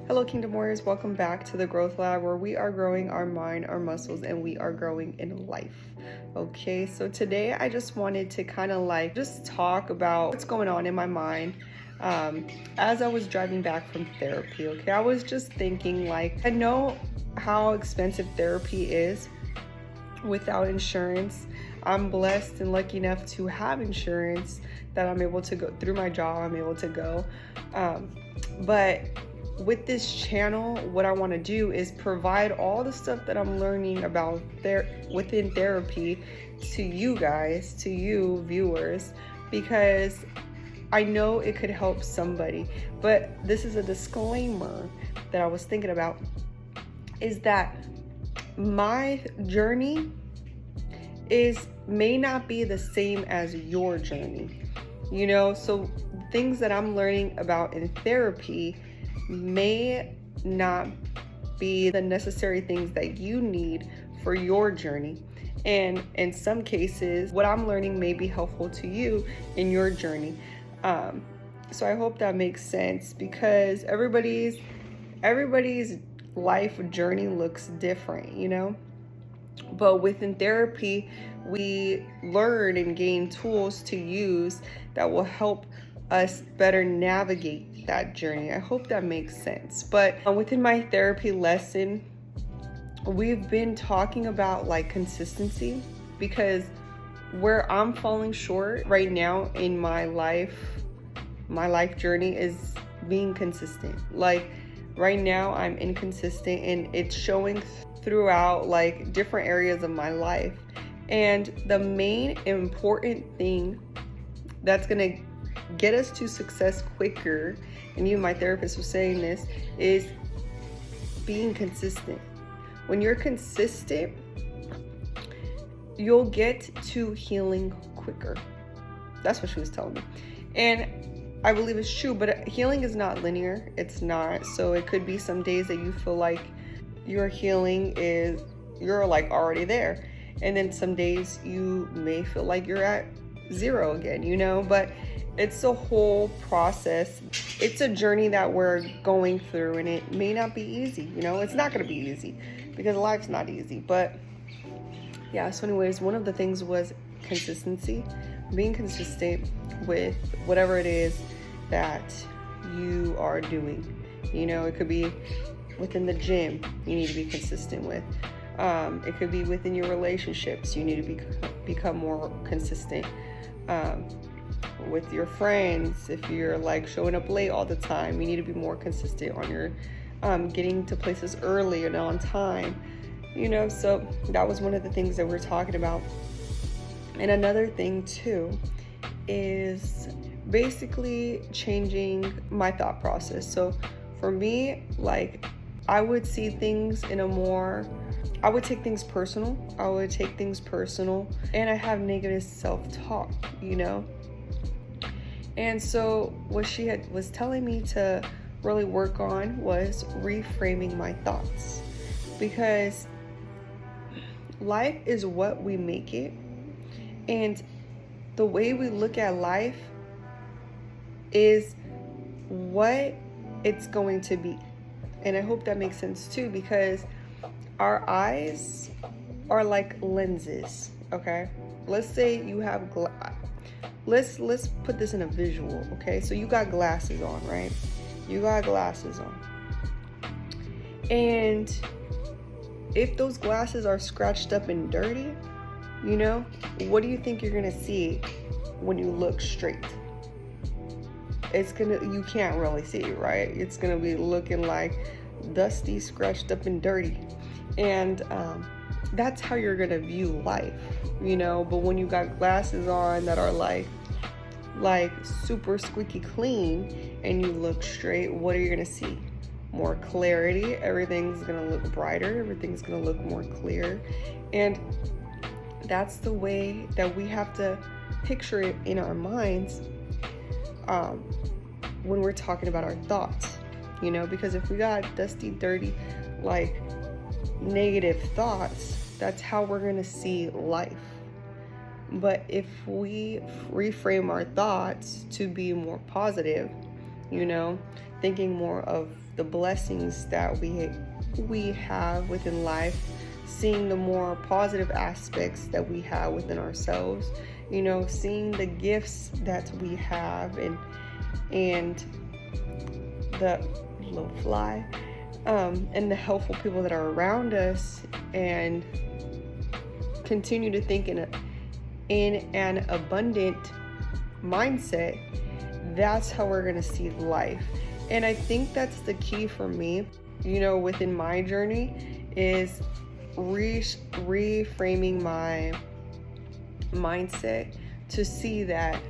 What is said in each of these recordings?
Hello, Kingdom Warriors. Welcome back to the Growth Lab, where we are growing our mind, our muscles, and we are growing in life. Okay, so today I just wanted to kind of just talk about what's going on in my mind. As I was driving back from therapy, okay, I was just thinking, I know how expensive therapy is without insurance. I'm blessed and lucky enough to have insurance that I'm able to go through my job. I'm able to go, but with this channel, what I want to do is provide all the stuff that I'm learning about within therapy to you guys, to you viewers, because I know it could help somebody. But this is a disclaimer that I was thinking about, is that my journey may not be the same as your journey. So things that I'm learning about in therapy may not be the necessary things that you need for your journey. And in some cases, what I'm learning may be helpful to you in your journey. So I hope that makes sense, because everybody's life journey looks different. But within therapy, we learn and gain tools to use that will help us better navigate that journey. I hope that makes sense. But within my therapy lesson, we've been talking about consistency, because where I'm falling short right now in my life journey is being consistent. Right now I'm inconsistent, and it's showing throughout different areas of my life. And the main important thing that's gonna get us to success quicker, and my therapist was saying this, is being consistent. When you're consistent, you'll get to healing quicker. That's what she was telling me. And I believe it's true, but healing is not linear. It's not. So it could be some days that you feel like your healing you're already there. And then some days you may feel like you're at zero again, but it's a whole process. It's a journey that we're going through, and it may not be easy. It's not going to be easy, because life's not easy. But yeah, so anyways, one of the things was consistency, being consistent with whatever it is that you are doing. It could be within the gym, you need to be consistent with. It could be within your relationships, you need to become more consistent. With your friends, if you're showing up late all the time, you need to be more consistent on your getting to places early and on time. So that was one of the things that we're talking about. And another thing too is basically changing my thought process. So for me, I would see things I would take things personal. And I have negative self-talk, And so what she was telling me to really work on was reframing my thoughts, because life is what we make it, and the way we look at life is what it's going to be. And I hope that makes sense too, because our eyes are like lenses, okay? Let's say you have let's put this in a visual, okay? So you got glasses on, right? You got glasses on. And if those glasses are scratched up and dirty, what do you think you're gonna see when you look straight? You can't really see, right? It's gonna be looking dusty, scratched up, and dirty. And that's how you're gonna view life, but when you got glasses on that are super squeaky clean and you look straight, what are you gonna see? More clarity. Everything's gonna look brighter, everything's gonna look more clear. And that's the way that we have to picture it in our minds when we're talking about our thoughts, because if we got dusty, dirty, negative thoughts, that's how we're gonna see life. But if we reframe our thoughts to be more positive, thinking more of the blessings that we have within life, seeing the more positive aspects that we have within ourselves, you know, seeing the gifts that we have, and the little fly, and the helpful people that are around us, and continue to think in an abundant mindset. That's how we're gonna see life. And I think that's the key for me, you know, within my journey, is reframing my mindset to see that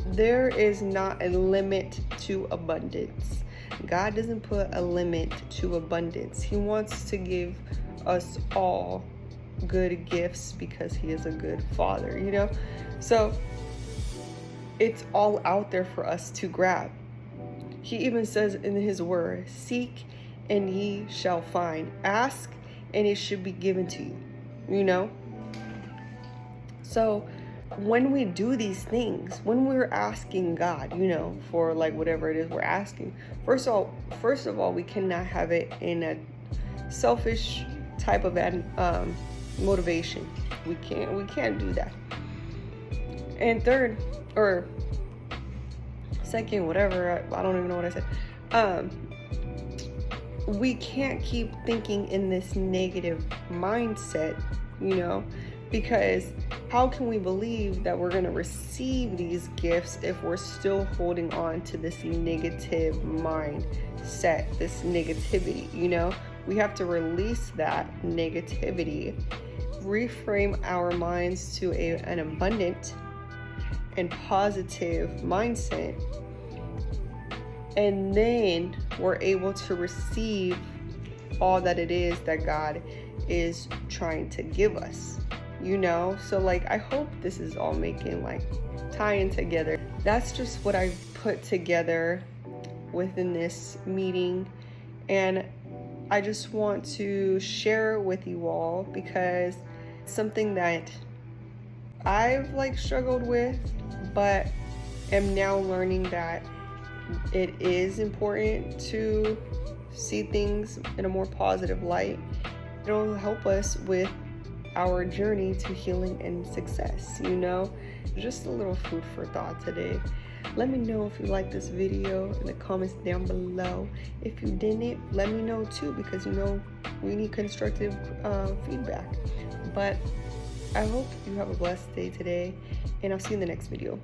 there is not a limit to abundance. God doesn't put a limit to abundance. He wants to give us all good gifts because he is a good father, you know? So it's all out there for us to grab. He even says in his word, seek and ye shall find. Ask and it should be given to you, you know? So when we do these things, when we're asking God, you know, for like whatever it is we're asking, first of all, we cannot have it in a selfish type of motivation. We can't do that. And third, or second, whatever, I don't even know what I said. We can't keep thinking in this negative mindset, you know, because how can we believe that we're going to receive these gifts if we're still holding on to this negative mindset, this negativity, you know? We have to release that negativity, reframe our minds to an abundant and positive mindset, and then we're able to receive all that it is that God is trying to give us, you know? So like, I hope this is all making, like, tying together. That's just what I've put together within this meeting, and I just want to share with you all because it's something that I've like struggled with, but am now learning that it is important to see things in a more positive light. It'll help us with our journey to healing and success, you know? Just a little food for thought today. Let me know if you like this video in the comments down below. If you didn't, let me know too, because you know we need constructive feedback. But I hope you have a blessed day today, and I'll see you in the next video.